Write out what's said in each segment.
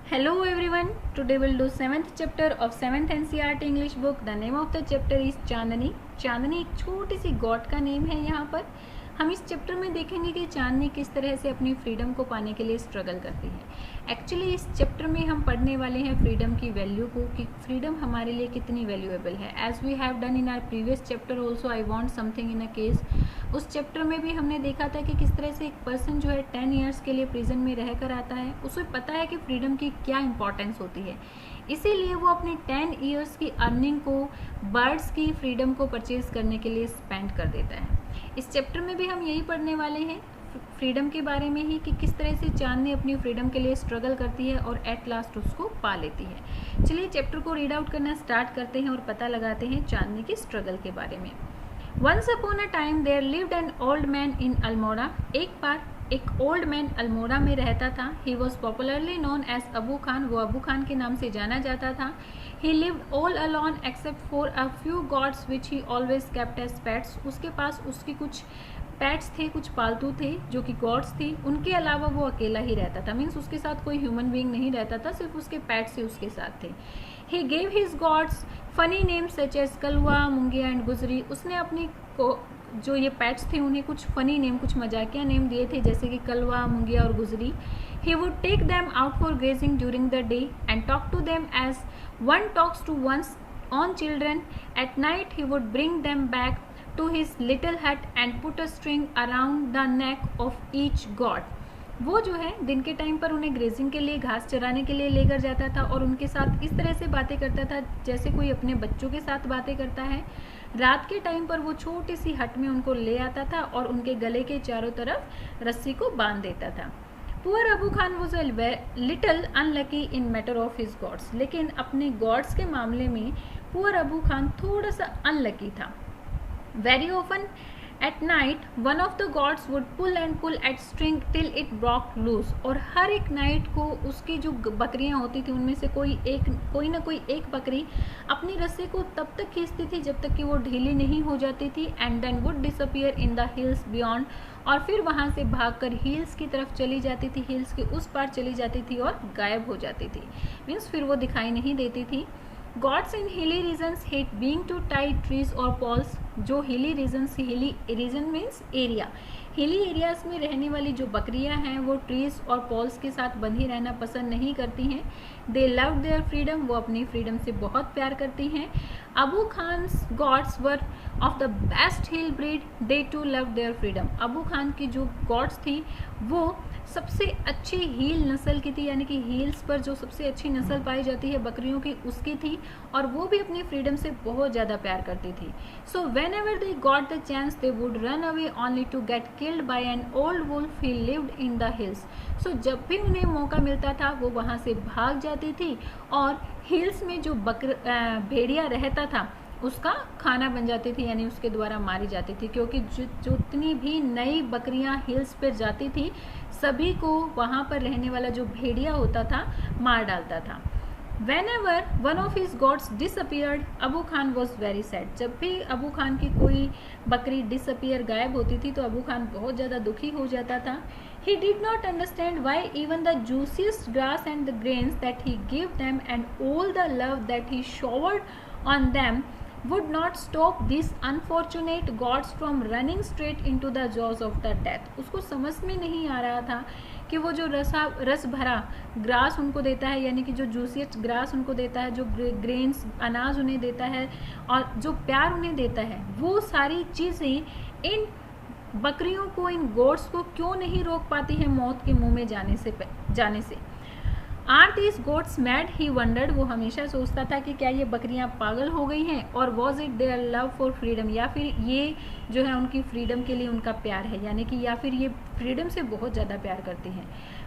Hello everyone. Today we'll do 7th chapter of 7th NCERT English book. The name of the chapter is चांदनी. चांदनी एक छोटी सी God का name है यहाँ पर. हम इस चैप्टर में देखेंगे कि चांदनी किस तरह से अपनी फ्रीडम को पाने के लिए स्ट्रगल करती है. एक्चुअली इस चैप्टर में हम पढ़ने वाले हैं फ्रीडम की वैल्यू को, कि फ्रीडम हमारे लिए कितनी वैल्यूएबल है. As we have done in our previous chapter also I want something in a case. उस चैप्टर में भी हमने देखा था कि किस तरह से एक पर्सन जो है 10 ईयर्स के लिए प्रिजन में रह कर आता है. उसे पता है कि फ्रीडम की क्या इंपॉर्टेंस होती है, इसीलिए वो अपनी 10 ईयर्स की अर्निंग को बर्ड्स की फ्रीडम को परचेज करने के लिए स्पेंड कर देता है. इस चैप्टर में भी हम यही पढ़ने वाले हैं फ्रीडम के बारे में ही, कि किस तरह से चांदनी अपनी फ्रीडम के लिए स्ट्रगल करती है और एट लास्ट उसको पा लेती है. चलिए चैप्टर को रीड आउट करना स्टार्ट करते हैं और पता लगाते हैं चांदनी की स्ट्रगल के बारे में. Once upon a time there lived an old man in Almora. एक बार एक ओल्ड मैन अल्मोड़ा में रहता था. He was popularly known as Abu Khan. वो अबू खान के नाम से जाना जाता था. He lived all alone except for a few goats which he always kept as pets. उसके पास उसकी कुछ पेट्स थे, कुछ पालतू थे जो कि गॉड्स थी. उनके अलावा वो अकेला ही रहता था. मीन्स उसके साथ कोई ह्यूमन बीइंग नहीं रहता था, सिर्फ उसके पेट्स ही उसके साथ थे. He gave his gods funny names such as Kalwa, Mungiya and Gujri. उसने अपनी को जो ये पेट्स थे उन्हें कुछ फनी नेम, कुछ मजाकिया नेम दिए थे, जैसे कि कलवा, मुंगिया और गुजरी. He would take them out for grazing during the day and talk to them as one talks to one's own children. At night he would bring them back to his little hut and put a string around the neck of each god. वो जो है दिन के time पर उन्हें grazing के लिए, घास चराने के लिए लेकर जाता था और उनके साथ इस तरह से बातें करता था जैसे कोई अपने बच्चों के साथ बातें करता है. रात के टाइम पर वो छोटी सी हट में उनको ले आता था और उनके गले के चारों तरफ रस्सी को बांध देता था. Poor Abu Khan was a little unlucky in matter of his goats. लेकिन अपने गॉड्स के मामले में पुअर अबू खान थोड़ा सा अनलकी था. Very often at night one of the gods would pull at string till it broke loose. और हर एक नाइट को उसकी जो बकरियां होती थी उनमें से कोई ना कोई एक बकरी अपनी रस्सी को तब तक खींचती थी जब तक कि वो ढीली नहीं हो जाती थी. And then would disappear in the hills beyond. और फिर वहाँ से भागकर हिल्स की तरफ चली जाती थी, हिल्स के उस पार चली जाती थी और गायब हो जाती थी. मीन्स फिर वो दिखाई नहीं देती थी. Gods in hilly regions hate being to tie trees or poles. जो hilly regions, hilly region means area. Hilly areas में रहने वाली जो बकरियां हैं वो ट्रीज और पॉल्स के साथ बंधी रहना पसंद नहीं करती हैं. They love their freedom. वो अपनी फ्रीडम से बहुत प्यार करती हैं. Abu Khan's goats were of the best hill breed. They too love their freedom. Abu Khan की जो गॉड्स थी वो सबसे अच्छी हील नस्ल की थी, यानी कि हील्स पर जो सबसे अच्छी नस्ल पाई जाती है बकरियों की उसकी थी, और वो भी अपनी फ्रीडम से बहुत ज़्यादा प्यार करती थी. So whenever they got the chance they would run away only to get killed by an old wolf he lived in the hills. So जब भी उन्हें मौका मिलता था वो वहाँ से भाग जाती थी और हिल्स में जो भेड़िया रहता था उसका खाना बन जाती थी, यानी उसके द्वारा मारी जाती थी. क्योंकि जितनी भी नई बकरियां हिल्स पर जाती थी सभी को वहाँ पर रहने वाला जो भेड़िया होता था मार डालता था. Whenever one of his goats disappeared, Abu Khan was very sad. जब भी अबू खान की कोई बकरी डिसअपियर, गायब होती थी, तो अबू खान बहुत ज़्यादा दुखी हो जाता था. He did not understand why even the juiciest grass and the grains that he gave them and all the love that he showered on them would not stop these unfortunate gods from running straight into the jaws of the death. उसको समझ में नहीं आ रहा था कि वो जो रस भरा ग्रास उनको देता है, यानी कि जो जूसीएस्ट ग्रास उनको देता है, जो ग्रेन्स अनाज उन्हें देता है और जो प्यार उन्हें देता है, वो सारी चीज़ें इन बकरियों को, इन गोड्स को क्यों नहीं रोक पाती है मौत के मुंह में जाने से. Are these goats mad, he wondered. वो हमेशा सोचता था कि क्या ये बकरियां पागल हो गई हैं, और was it their love for freedom, या फिर ये जो है उनकी फ्रीडम के लिए उनका प्यार है, यानी कि या फिर ये फ्रीडम से बहुत ज़्यादा प्यार करती हैं.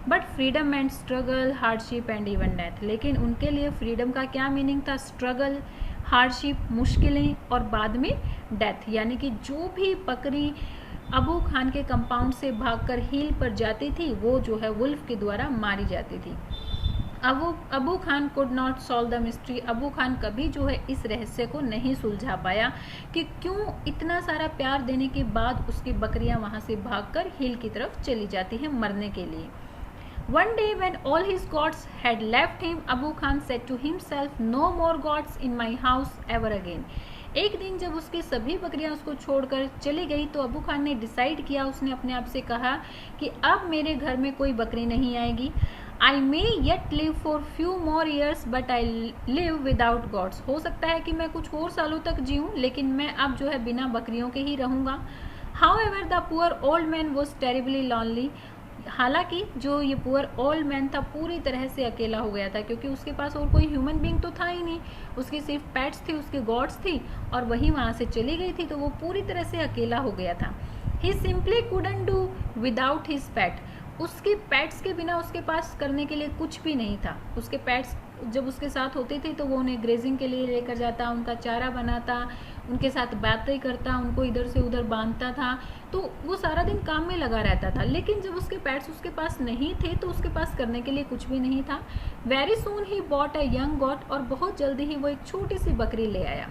But freedom and struggle, hardship and even death. लेकिन उनके लिए फ्रीडम का क्या मीनिंग था? स्ट्रगल, हार्डशिप, मुश्किलें और बाद में डेथ. यानी कि जो भी बकरी अबू खान के कंपाउंड से भागकर हिल पर जाती थी वो जो है वुल्फ के द्वारा मारी जाती थी. Abu Khan could not solve the mystery. Abu Khan कभी जो है इस रहस्य को नहीं सुलझा पाया कि क्यों इतना सारा प्यार देने के बाद उसकी बकरियां वहां से भागकर हिल की तरफ चली जाती हैं मरने के लिए. One day when all his gods had left him, Abu Khan said to himself, "No more gods in my house ever again." एक दिन जब उसकी सभी बकरियां उसको छोड़कर चली गई तो अबू खान ने डिसाइड किया, उसने अपने आप से कहा कि अब मेरे घर में कोई बकरी नहीं आएगी। I may yet live for few more years but I live without gods. हो सकता है कि मैं कुछ और सालों तक जीऊँ, लेकिन मैं अब जो है बिना बकरियों के ही रहूँगा। However the poor old man was terribly lonely. हालांकि जो ये पुअर ओल्ड मैन था पूरी तरह से अकेला हो गया था, क्योंकि उसके पास और कोई ह्यूमन बीइंग तो था ही नहीं, उसकी सिर्फ पेट्स थी, उसके गॉड्स थी, और वही वहाँ से चली गई थी, तो वो पूरी तरह से अकेला हो गया था। He simply couldn't do without his pet. उसके पेट्स के बिना उसके पास करने के लिए कुछ भी नहीं था। उसके पेट्स जब उसके साथ होते थे तो वो उन्हें ग्रेजिंग के लिए लेकर जाता, उनका चारा बनाता, उनके साथ बातें करता, उनको इधर से उधर बांधता था, तो वो सारा दिन काम में लगा रहता था। लेकिन जब उसके पेट्स उसके पास नहीं थे तो उसके पास करने के लिए कुछ भी नहीं था। Very soon he bought a young got, और बहुत जल्दी ही वो एक छोटी सी बकरी ले आया।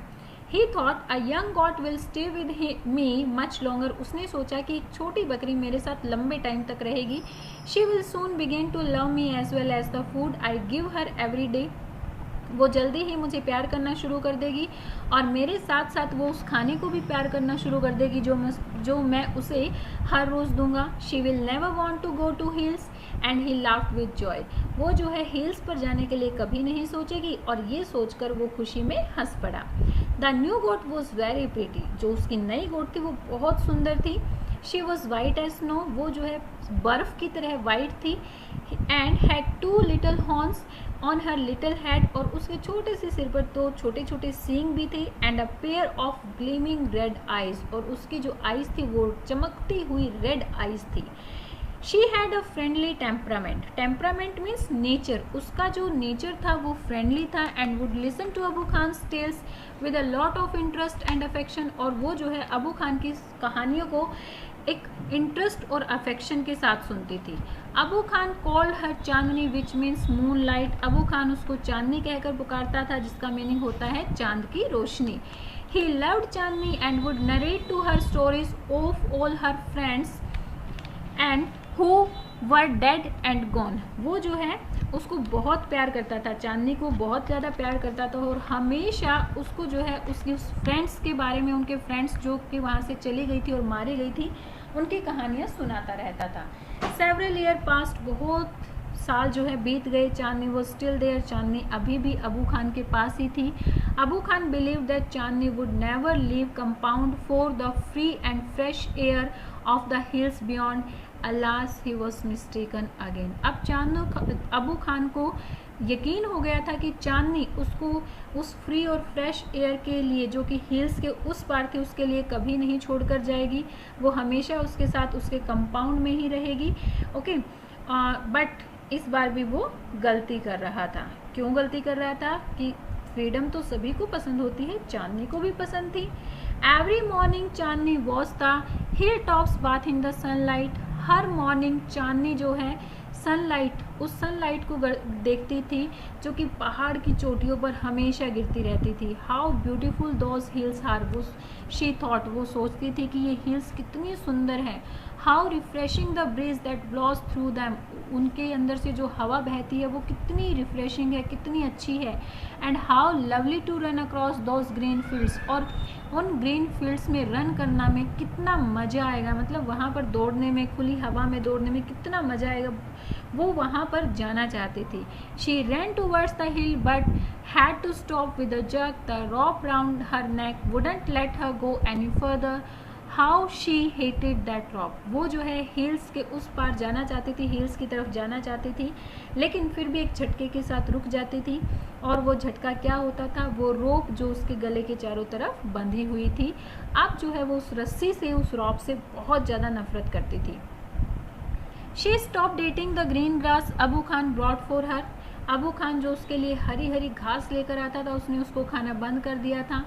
He thought a young goat will stay with me much longer. उसने सोचा कि एक छोटी बकरी मेरे साथ लंबे टाइम तक रहेगी। She will soon begin to love me as well as the food I give her every day. वो जल्दी ही मुझे प्यार करना शुरू कर देगी और मेरे साथ साथ वो उस खाने को भी प्यार करना शुरू कर देगी जो मैं उसे हर रोज़ दूंगा। She will never want to go to hills and he laughed with joy. वो जो है हिल्स पर जाने के लिए कभी नहीं सोचेगी, और ये सोचकर वो खुशी में हंस पड़ा। The new goat was very pretty. जो उसकी नई गोट थी वो बहुत सुंदर थी। She was white as snow. वो जो है बर्फ की तरह वाइट थी। And had 2 little horns on her little head, और उसके छोटे से सिर पर 2 छोटे छोटे सींग भी थे। And a pair of gleaming red eyes, और उसकी जो आइज थी वो चमकती हुई रेड आइज थी। She had a friendly temperament. Temperament means nature. उसका जो नेचर था वो फ्रेंडली था। And would listen to Abu Khan tales with a lot of interest and affection, और वो जो है अबू खान की कहानियों को एक इंटरेस्ट और अफेक्शन के साथ सुनती थी। Abu Khan called her Chandni which means moon light. Abu Khan उसको चांदनी कहकर पुकारता था, जिसका मीनिंग होता है चांद की रोशनी। He loved Chandni and would narrate to her stories of all her friends and who were dead and gone. वो जो है उसको बहुत प्यार करता था, चांदनी को बहुत ज़्यादा प्यार करता था, और हमेशा उसको जो है उसकी उस फ्रेंड्स के बारे में, उनके फ्रेंड्स जो कि वहाँ से चली गई थी और मारी गई थी, उनकी कहानियाँ सुनाता रहता था। सेवरल ईयर पास्ट, बहुत साल जो है बीत गए। चांदनी वो स्टिल देयर। चांदनी अभी भी अबू खान के पास ही थी। Abu Khan believe that Chandni would never leave compound for the free and fresh air of the hills beyond. Alas he was mistaken again. अब अबू खान को यकीन हो गया था कि चांदनी उसको उस फ्री और फ्रेश एयर के लिए, जो कि हिल्स के उस पार थी, उसके लिए कभी नहीं छोड़कर जाएगी। वो हमेशा उसके साथ उसके कंपाउंड में ही रहेगी। ओके, बट इस बार भी वो गलती कर रहा था। क्यों गलती कर रहा था? कि फ्रीडम तो सभी को पसंद होती है, चांदनी को भी पसंद थी। Every morning Chandni was the hill tops bath in the sunlight. हर मॉर्निंग चांदनी जो है उस सनलाइट को देखती थी जो कि पहाड़ की चोटियों पर हमेशा गिरती रहती थी। How beautiful those hills are, वो शी थॉट, वो सोचती थी कि ये हिल्स कितनी सुंदर हैं। How refreshing the breeze that blows through them, उनके अंदर से जो हवा बहती है वो कितनी रिफ्रेशिंग है, कितनी अच्छी है। And how lovely to run across those green fields, और उन ग्रीन फील्ड्स में रन करना में कितना मज़ा आएगा, मतलब वहाँ पर दौड़ने में, खुली हवा में दौड़ने में कितना मज़ा आएगा, वो वहाँ पर जाना चाहती थी। She ran towards the hill but had to stop with a jerk. The rope round her neck wouldn't let her go any further. How she hated that rope, वो जो है हिल्स के उस पार जाना चाहती थी, हिल्स की तरफ जाना चाहती थी, लेकिन फिर भी एक झटके के साथ रुक जाती थी। और वो झटका क्या होता था? वो रोप जो उसके गले के चारों तरफ बंधी हुई थी, अब जो है वो उस रस्सी से, उस रॉप से बहुत ज़्यादा नफरत करती थी। She stop dating the green grass Abu Khan brought for her. Abu Khan जो उसके लिए हरी हरी घास लेकर आता था, उसने उसको खाना बंद कर दिया था।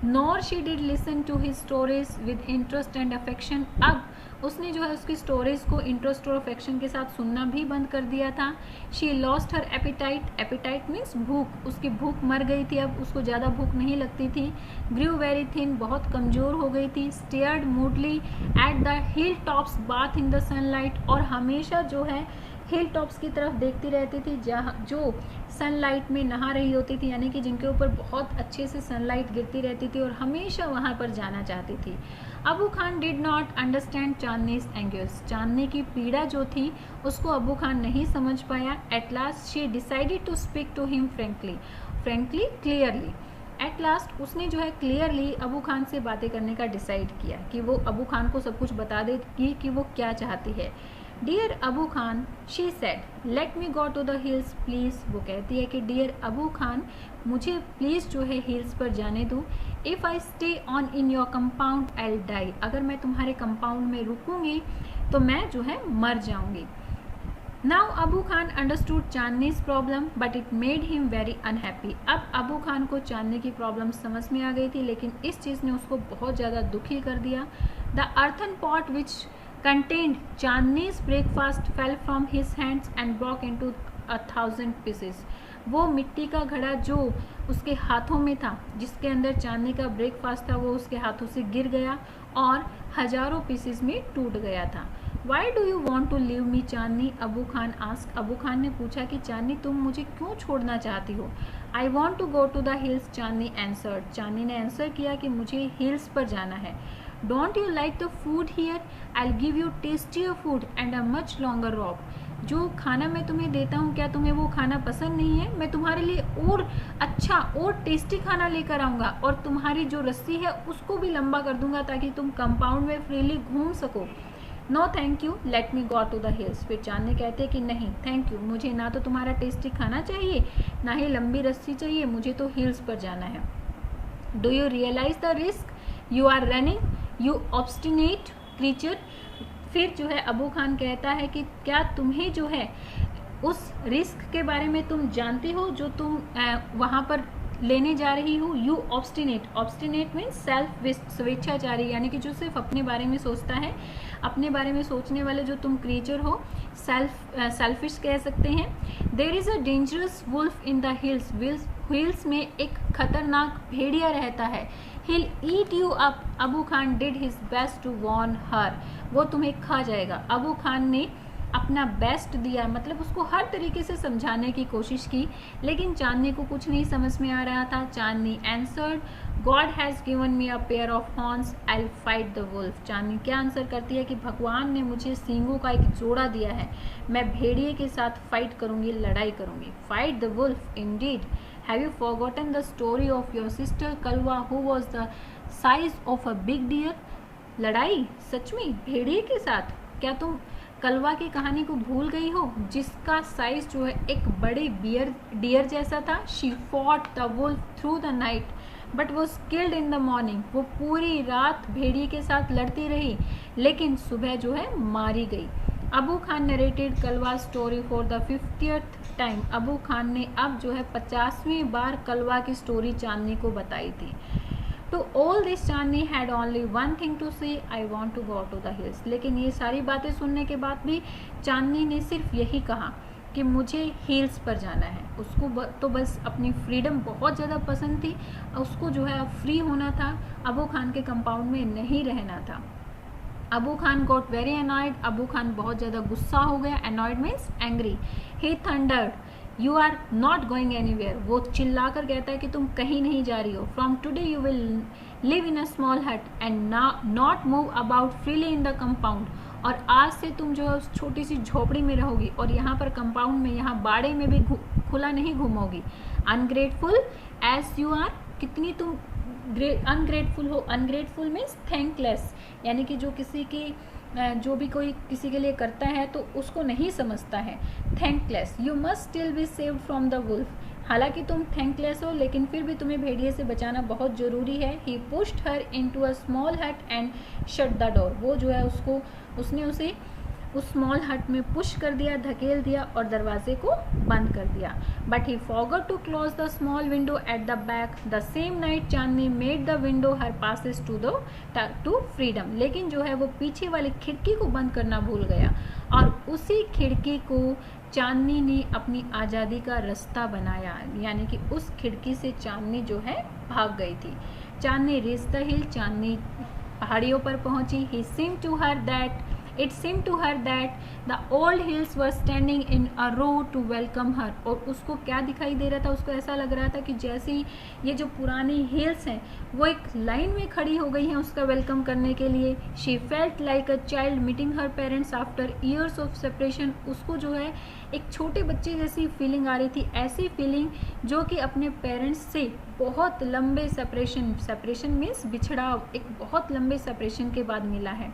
Nor she did listen to his stories with interest and affection. अब उसने जो है उसकी स्टोरीज को इंटरेस्ट और अफेक्शन के साथ सुनना भी बंद कर दिया था। She lost her appetite. Appetite means भूख, उसकी भूख मर गई थी, अब उसको ज़्यादा भूख नहीं लगती थी। ग्रू वेरी थिन, बहुत कमज़ोर हो गई थी। Stared moodily at the hill tops bath in the sunlight, और हमेशा जो है हिल टॉप्स की तरफ देखती रहती थी जहाँ जो सनलाइट में नहा रही होती थी, यानी कि जिनके ऊपर बहुत अच्छे से सनलाइट गिरती रहती थी, और हमेशा वहाँ पर जाना चाहती थी। Abu Khan did not understand Chandni's anguish. Chandni की पीड़ा जो थी उसको अबू खान नहीं समझ पाया। At last she decided to speak to him frankly clearly. At last उसने जो है क्लियरली अबू खान से बातें करने का डिसाइड किया कि वो अबू खान को सब कुछ बता देगी कि वो क्या चाहती है। Dear Abu Khan, she said, let me go to the hills please. वो कहती है कि डियर अबू खान, मुझे प्लीज़ जो है हिल्स पर जाने दो। If I stay on in your compound I die. अगर मैं तुम्हारे कंपाउंड में रुकूंगी तो मैं जो है मर जाऊंगी। Now Abu Khan understood Chandni's problem but it made him very unhappy. अब अबू खान को चांदनी की प्रॉब्लम समझ में आ गई थी, लेकिन इस चीज़ ने उसको बहुत ज़्यादा दुखी कर दिया। The earthen pot which contained Chandni's breakfast fell from his hands and broke into 1000 pieces. वो मिट्टी का घड़ा जो उसके हाथों में था, जिसके अंदर चांदनी का ब्रेकफास्ट था, वो उसके हाथों से गिर गया और हजारों पीसेस में टूट गया था। Why do you want to leave me Chandni? Abu Khan ask. Abu Khan ने पूछा कि चांदनी तुम मुझे क्यों छोड़ना चाहती हो? I want to go to the hills, Chandni answered. Chandni ने आंसर किया कि मुझे हिल्स पर जाना है। Don't you like the food here? I will give you tastier food and a much longer rope. जो खाना मैं तुम्हें देता हूँ, क्या तुम्हें वो खाना पसंद नहीं है? मैं तुम्हारे लिए और अच्छा और टेस्टी खाना लेकर आऊँगा, और तुम्हारी जो रस्सी है उसको भी लंबा कर दूंगा ताकि तुम कंपाउंड में फ्रीली घूम सको। No thank you, let me go to the hills. फिर चांदनी कहते कि नहीं थैंक यू, मुझे ना तो तुम्हारा टेस्टी खाना चाहिए, ना ही लंबी रस्सी चाहिए, मुझे तो हिल्स पर जाना है। Do you realize the risk you are running, you obstinate creature? फिर जो है अबू खान कहता है कि क्या तुम्हें जो है उस रिस्क के बारे में तुम जानती हो जो तुम वहाँ पर लेने जा रही हो? यू ऑब्स्टिनेट मीन्स सेल्फ स्वेच्छाचारी, यानी कि जो सिर्फ अपने बारे में सोचता है, अपने बारे में सोचने वाले जो तुम क्रिएचर हो, सेल्फिश कह सकते हैं। There is a dangerous wolf in the hills में एक खतरनाक भेड़िया रहता है। He'll eat you up. Abu Khan did his best to warn her. वो तुम्हें खा जाएगा। अबू खान ने अपना बेस्ट दिया, मतलब उसको हर तरीके से समझाने की कोशिश की, लेकिन चांदनी को कुछ नहीं समझ में आ रहा था। Chandni answered, God has given me a pair of horns, I will fight the wolf. Chandni क्या आंसर करती है कि भगवान ने मुझे सींगों का एक जोड़ा दिया है, मैं भेड़िए के साथ फाइट करूंगी, लड़ाई करूंगी। Fight the wolf indeed. Have you forgotten the story of your sister Kalwa who was the size of a big deer? लड़ाई सच में भेड़िए के साथ? क्या तुम कलवा की कहानी को भूल गई हो, जिसका साइज जो है एक बड़े डियर जैसा था? She fought the wolf through the night but was killed in the morning. वो पूरी रात भेड़िए के साथ लड़ती रही, लेकिन सुबह जो है मारी गई। Abu Khan narrated Kalwa story for the 50th time. Abu Khan ने अब जो है 50वीं बार कलवा की स्टोरी चांदनी को बताई थी। To all this Chandni had only one thing to say, I want to go to the hills। लेकिन ये सारी बातें सुनने के बाद भी चांदनी ने सिर्फ यही कहा कि मुझे हिल्स पर जाना है। उसको तो बस अपनी फ्रीडम बहुत ज़्यादा पसंद थी, उसको जो है अब फ्री होना था, अबू खान के कंपाउंड में नहीं रहना था। Abu Khan got very annoyed. Abu Khan बहुत ज़्यादा गुस्सा हो गया। Annoyed means angry. He thundered, you are not going anywhere. वो चिल्लाकर कहता है कि तुम कहीं नहीं जा रही हो। From today you will live in a small hut and not move about freely in the compound. और आज से तुम जो है उस छोटी सी झोपड़ी में रहोगी, और यहाँ पर कंपाउंड में, यहाँ बाड़े में भी खुला नहीं घूमोगी। अनग्रेटफुल एज यू आर, कितनी तुम अनग्रेटफुल हो। अनग्रेटफुल मीन्स थैंकलेस, यानी कि जो भी कोई किसी के लिए करता है तो उसको नहीं समझता है। Thankless, you must still be saved from the wolf. हालांकि तुम थैंकलेस हो, लेकिन फिर भी तुम्हें भेड़िए से बचाना बहुत ज़रूरी है। He pushed her into a small hut and shut the door. वो जो है उसने उसे उस स्मॉल हट में पुश कर दिया, धकेल दिया और दरवाजे को बंद कर दिया। But he forgot to close the small window at the back. The same night Chandni made the window her passes to freedom. लेकिन जो है वो पीछे वाली खिड़की को बंद करना भूल गया, और उसी खिड़की को चांदनी ने अपनी आज़ादी का रास्ता बनाया, यानी कि उस खिड़की से चांदनी जो है भाग गई थी। चांदनी रीच्ड द हिल। चांदनी पहाड़ियों पर पहुंची। He seemed to her that It seemed to her that the old hills were standing in a row to welcome her. और उसको क्या दिखाई दे रहा था, उसको ऐसा लग रहा था कि जैसे ही ये जो पुरानी हिल्स हैं वो एक लाइन में खड़ी हो गई हैं उसका वेलकम करने के लिए. She felt like a child meeting her parents after years of separation. उसको जो है एक छोटे बच्चे जैसी फीलिंग आ रही थी, ऐसी फीलिंग जो कि अपने पेरेंट्स से बहुत लंबे सेपरेशन मीन्स बिछड़ाव, एक बहुत लंबे सेपरेशन के बाद मिला है.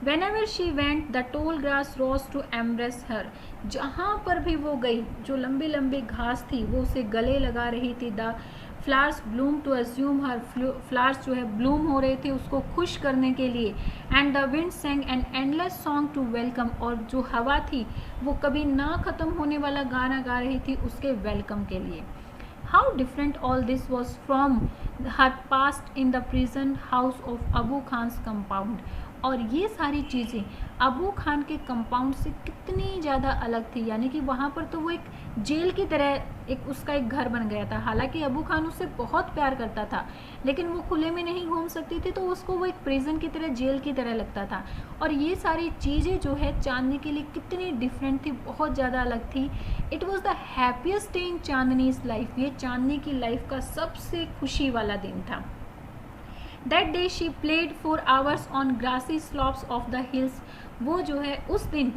Whenever she went, the tall grass rose to embrace her. जहाँ पर भी वो गई, जो लंबी लंबी घास थी वो उसे गले लगा रही थी. The flowers bloomed to assume her. flowers जो है ब्लूम हो रहे थे उसको खुश करने के लिए. And the wind sang an endless song to welcome. और जो हवा थी वो कभी ना ख़त्म होने वाला गाना गा रही थी उसके वेलकम के लिए. How different all this was from her past in the prison house of Abu Khan's compound. और ये सारी चीज़ें अबू खान के कंपाउंड से कितनी ज़्यादा अलग थी. यानी कि वहाँ पर तो वो एक जेल की तरह एक उसका एक घर बन गया था. हालांकि अबू खान उससे बहुत प्यार करता था लेकिन वो खुले में नहीं घूम सकती थी, तो उसको वो एक प्रिजन की तरह, जेल की तरह लगता था. और ये सारी चीज़ें जो है चांदनी के लिए कितनी डिफरेंट थी, बहुत ज़्यादा अलग थी. It was the happiest day in Chandni's life. ये चांदनी की लाइफ का सबसे खुशी वाला दिन था. That day she played for hours on grassy slopes of the hills. वो जो है उस दिन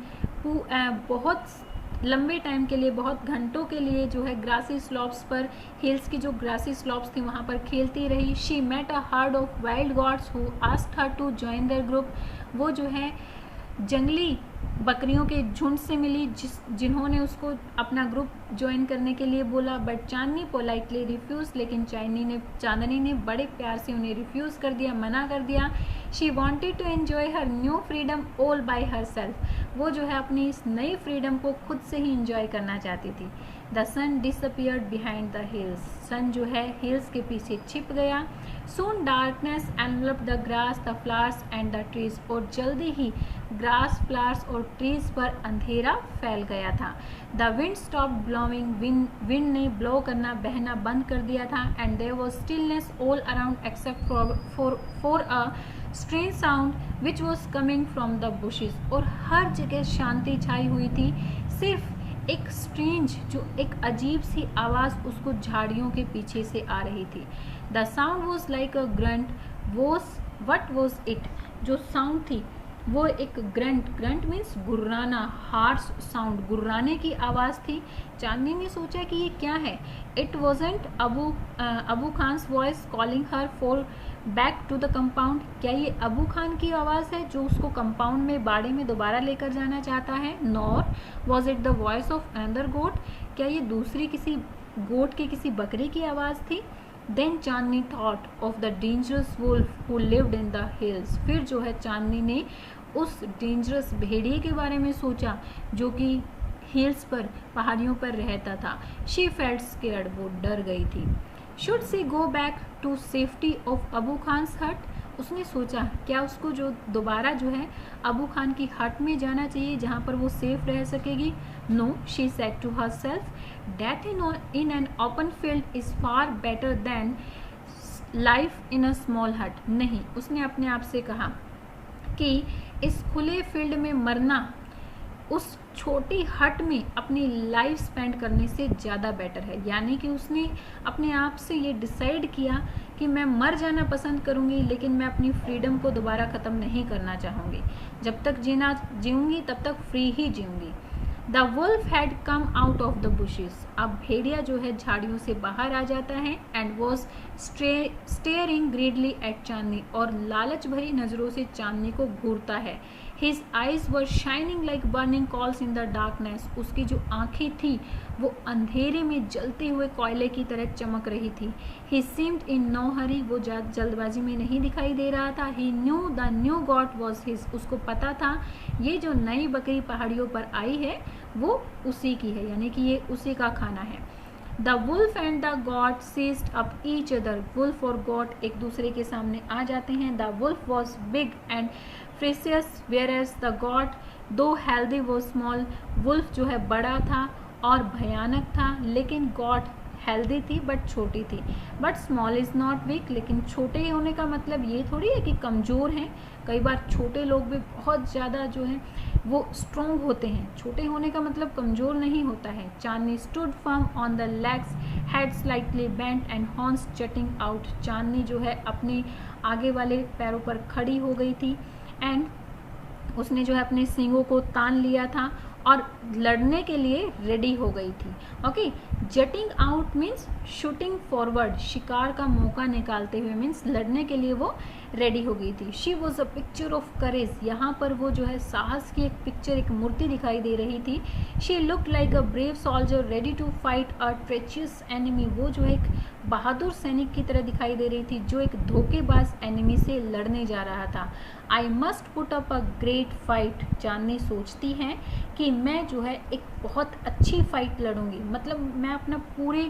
बहुत लंबे टाइम के लिए, बहुत घंटों के लिए जो है ग्रासी स्लॉप्स पर, हिल्स की जो ग्रासी स्लॉप्स थी वहाँ पर खेलती रही. She met a herd of wild goats who asked her to join their group. वो जो है जंगली बकरियों के झुंड से मिली जिन्होंने उसको अपना ग्रुप ज्वाइन करने के लिए बोला. But Chandni politely refuse. लेकिन चांदनी ने बड़े प्यार से उन्हें रिफ्यूज कर दिया, मना कर दिया. She wanted to enjoy her new freedom all by herself. वो जो है अपनी इस नई फ्रीडम को खुद से ही इंजॉय करना चाहती थी. The sun disappeared behind the hills. Sun जो है हिल्स के पीछे छिप गया. Soon darkness enveloped the grass, the flowers and the trees. और जल्दी ही ग्रास, फ्लावर्स और ट्रीज पर अंधेरा फैल गया था. The wind stopped blowing. Wind ने ब्लो करना, बहना बंद कर दिया था. And there was stillness all around except for a strange sound which was coming from the bushes. और हर जगह शांति छाई हुई थी, सिर्फ एक स्ट्रेंज, जो एक अजीब सी आवाज़ उसको झाड़ियों के पीछे से आ रही थी. The sound was like a grunt. What was it. जो साउंड थी वो एक ग्रंट मीन्स गुर्राना, हार्श साउंड, गुर्राने की आवाज़ थी. चांदनी ने सोचा कि ये क्या है. It wasn't Abu Khan's voice calling her for back to the compound. क्या ये अबू खान की आवाज़ है जो उसको कंपाउंड में, बाड़े में दोबारा लेकर जाना चाहता है. Nor was it the voice of another goat. क्या ये दूसरी किसी गोट की, किसी बकरी की आवाज़ थी. Then Chandni thought of the dangerous wolf who lived in the hills. फिर जो है चांदनी ने उस डेंजरस भेड़िए के बारे में सोचा जो कि हिल्स पर, पहाड़ियों पर रहता था. She felt scared. वो डर गई थी. Should she go back to safety of Abu Khan's hut. उसने सोचा क्या उसको जो दोबारा जो है अबू खान की हट में जाना चाहिए जहाँ पर वो सेफ रह सकेगी. No, she said to herself, death in an open field is far better than life in a small hut. नहीं, उसने अपने आप से कहा कि इस खुले फील्ड में मरना उस छोटी हट में अपनी लाइफ स्पेंड करने से ज़्यादा बेटर है. यानी कि उसने अपने आप से ये डिसाइड किया कि मैं मर जाना पसंद करूँगी लेकिन मैं अपनी फ्रीडम को दोबारा ख़त्म नहीं करना चाहूँगी. जब तक जीऊँगी तब तक फ्री ही जीऊँगी. The wolf had come out of the bushes. अब भेड़िया जो है झाड़ियों से बाहर आ जाता है. And was staring greedily at Chandni. और लालच भरी नज़रों से चांदनी को घूरता है. His eyes were shining like burning coals in the darkness. उसकी जो आँखें थी वो अंधेरे में जलते हुए कोयले की तरह चमक रही थी. He seemed in no hurry. वो जल्दबाजी में नहीं दिखाई दे रहा था. He knew the new goat was his. उसको पता था ये जो नई बकरी पहाड़ियों पर आई है वो उसी की है, यानी कि ये उसी का खाना है. The wolf and the goat seized up each other. Wolf और goat एक दूसरे के सामने आ जाते हैं. The wolf was big and ferocious, whereas the goat, though healthy, was small. Wolf जो है बड़ा था और भयानक था, लेकिन goat हेल्दी थी बट छोटी थी। But small is not weak, लेकिन छोटे होने का मतलब ये थोड़ी है कि कमज़ोर हैं। कई बार छोटे लोग भी बहुत ज़्यादा जो है वो स्ट्रॉन्ग होते हैं। छोटे होने का मतलब कमज़ोर नहीं होता है। Chandni stood firm on the legs, head slightly bent and horns jutting out. Chandni जो है अपने आगे वाले पैरों पर खड़ी हो गई थी एंड उसने जो है अपने सींगों को तान लिया था और लड़ने के लिए रेडी हो गई थी। Okay, jutting out means shooting forward, शिकार का मौका निकालते हुए मीन्स लड़ने के लिए वो रेडी हो गई थी। She was a picture of courage, यहाँ पर वो जो है साहस की एक पिक्चर, एक मूर्ति दिखाई दे रही थी। She look like a brave soldier ready to fight a treacherous enemy, वो जो है एक बहादुर सैनिक की तरह दिखाई दे रही थी जो एक धोखेबाज एनिमी से लड़ने जा रहा था। I must put up a great fight, Chandni सोचती है कि मैं जो है एक बहुत अच्छी फाइट लड़ूंगी, मतलब मैं अपना पूरे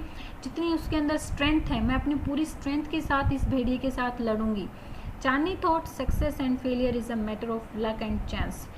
जितनी उसके अंदर स्ट्रेंथ है मैं अपनी पूरी स्ट्रेंथ के साथ इस भेड़िए के साथ लड़ूंगी। Chandni thought success and failure is a matter of luck and chance,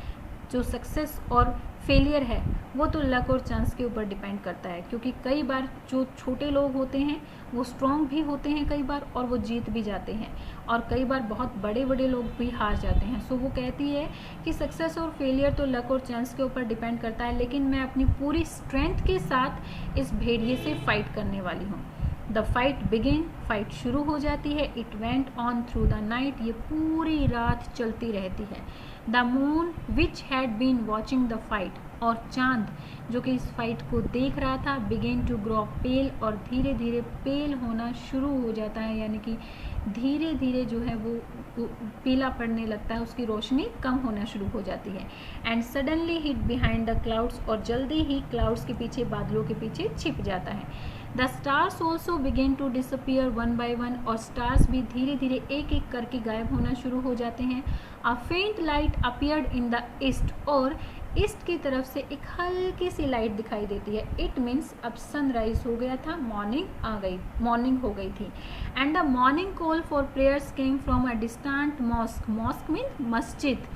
जो सक्सेस और फेलियर है वो तो लक और चांस के ऊपर डिपेंड करता है, क्योंकि कई बार जो छोटे लोग होते हैं वो स्ट्रॉन्ग भी होते हैं कई बार और वो जीत भी जाते हैं, और कई बार बहुत बड़े बड़े लोग भी हार जाते हैं। सो वो कहती है कि सक्सेस और फेलियर तो लक और चांस के ऊपर डिपेंड करता है, लेकिन मैं अपनी पूरी स्ट्रेंथ के साथ इस भेड़िए से फाइट करने वाली हूँ। द फाइट बिगिन, फाइट शुरू हो जाती है। It went on through the night, ये पूरी रात चलती रहती है। The moon which had been watching the fight, और चांद जो कि इस फाइट को देख रहा था, बिगिन टू ग्रो पेल, और धीरे धीरे पेल होना शुरू हो जाता है, यानी कि धीरे धीरे जो है वो पीला पड़ने लगता है, उसकी रोशनी कम होना शुरू हो जाती है। And suddenly hit behind the clouds, और जल्दी ही क्लाउड्स के पीछे, बादलों के पीछे छिप जाता है। The stars also begin to disappear one by one, और स्टार्स भी धीरे धीरे एक एक करके गायब होना शुरू हो जाते हैं। अ फेंट light appeared in the east, और ईस्ट की तरफ से एक हल्की सी लाइट दिखाई देती है। इट मीन्स अब सनराइज हो गया था, मॉर्निंग आ गई, मॉर्निंग हो गई थी। And the morning call for prayers came from a distant mosque, mosque mean मस्जिद,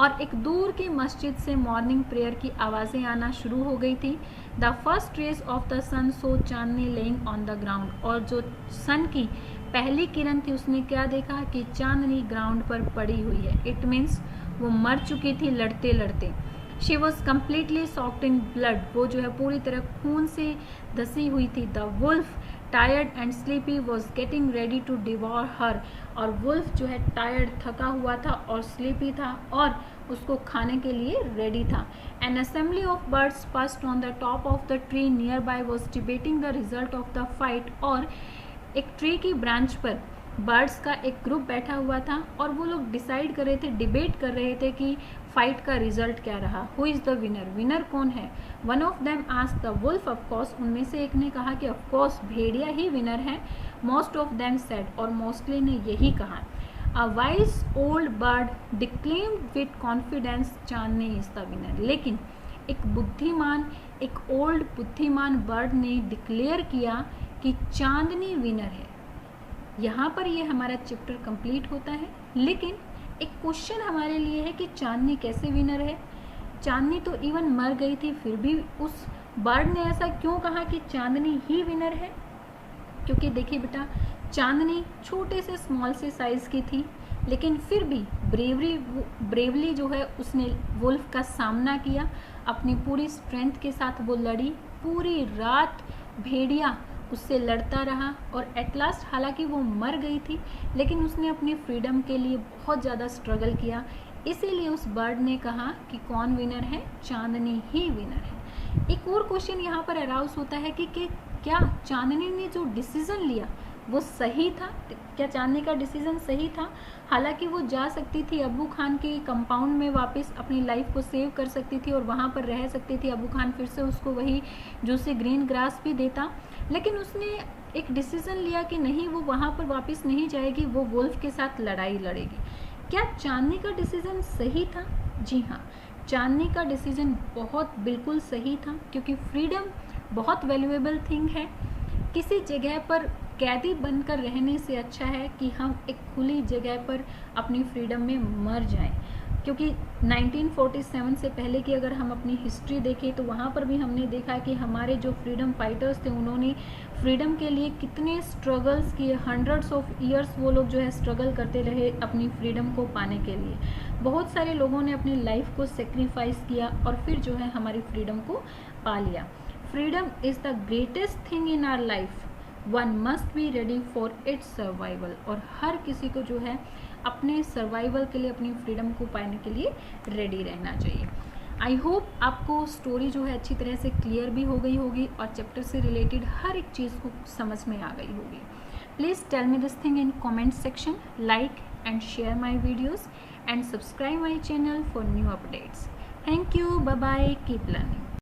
और एक दूर की मस्जिद से मॉर्निंग प्रेयर की आवाज़ें आना शुरू हो गई थी। The first rays of the sun saw Chandni lying on the ground, और जो सन की पहली किरण थी उसने क्या देखा कि चांदनी ग्राउंड पर पड़ी हुई है। इट मीन्स वो मर चुकी थी लड़ते लड़ते। She was completely socked in blood, वो जो है पूरी तरह खून से धसी हुई थी। The wolf tired and sleepy was getting ready to devour her, और वुल्फ जो है टायर्ड, थका हुआ था और स्लीपी था और उसको खाने के लिए रेडी था। N assembly of birds passed on the top of the tree near by was debating the result of the fight, और एक ट्री की ब्रांच पर बर्ड्स का एक ग्रुप बैठा हुआ था और वो लोग डिसाइड कर रहे थे, डिबेट कर रहे थे कि फाइट का रिजल्ट क्या रहा, who is the winner, winner कौन है। One of them asked the wolf, of course उनमें से एक ने कहा कि ऑफकोर्स भेड़िया ही विनर है। मोस्ट ऑफ देम सेड, और मोस्टली ने यही कहा। A wise old bird declaimed with confidence Chandni is the winner, लेकिन एक बुद्धिमान, एक ओल्ड बुद्धिमान बर्ड ने डिक्लेयर किया कि चांदनी विनर है। यहाँ पर ये हमारा चैप्टर कंप्लीट होता है, लेकिन एक क्वेश्चन हमारे लिए है कि चांदनी कैसे विनर है। चांदनी तो इवन मर गई थी, फिर भी उस बर्ड ने ऐसा क्यों कहा कि चांदनी ही विनर है। क्योंकि देखिए बेटा, चांदनी छोटे से स्मॉल से साइज़ की थी, लेकिन फिर भी ब्रेवली जो है उसने वुल्फ का सामना किया, अपनी पूरी स्ट्रेंथ के साथ वो लड़ी। पूरी रात भेड़िया उससे लड़ता रहा और एट लास्ट, हालांकि वो मर गई थी, लेकिन उसने अपनी फ्रीडम के लिए बहुत ज़्यादा स्ट्रगल किया। इसीलिए उस बर्ड ने कहा कि कौन विनर है, चांदनी ही विनर है। एक और क्वेश्चन यहाँ पर अराउज होता है कि क्या चांदनी ने जो डिसीज़न लिया वो सही था, क्या चांदनी का डिसीज़न सही था। हालांकि वो जा सकती थी अबू खान के कंपाउंड में, वापस अपनी लाइफ को सेव कर सकती थी और वहाँ पर रह सकती थी। अबू खान फिर से उसको वही जूसी ग्रीन ग्रास भी देता, लेकिन उसने एक डिसीज़न लिया कि नहीं, वो वहाँ पर वापस नहीं जाएगी, वो वुल्फ के साथ लड़ाई लड़ेगी। क्या चांदनी का डिसीज़न सही था? जी हाँ, चांदनी का डिसीज़न बहुत बिल्कुल सही था, क्योंकि फ्रीडम बहुत वैल्यूएबल थिंग है। किसी जगह पर कैदी बनकर रहने से अच्छा है कि हम एक खुली जगह पर अपनी फ्रीडम में मर जाएं। क्योंकि 1947 से पहले की अगर हम अपनी हिस्ट्री देखें तो वहाँ पर भी हमने देखा कि हमारे जो फ्रीडम फाइटर्स थे उन्होंने फ्रीडम के लिए कितने स्ट्रगल्स किए, हंड्रेड्स ऑफ ईयर्स वो लोग जो है स्ट्रगल करते रहे अपनी फ्रीडम को पाने के लिए। बहुत सारे लोगों ने अपनी लाइफ को सेक्रीफाइस किया और फिर जो है हमारी फ्रीडम को पा लिया। Freedom is the greatest thing in our life, one must be ready for its survival. और हर किसी को जो है अपने सर्वाइवल के लिए, अपनी फ्रीडम को पाने के लिए रेडी रहना चाहिए। आई होप आपको स्टोरी जो है अच्छी तरह से क्लियर भी हो गई होगी और चैप्टर से रिलेटेड हर एक चीज़ को समझ में आ गई होगी। Please tell me this thing in comment section, like and share my videos and subscribe my channel for new updates. Thank you, bye bye, keep learning.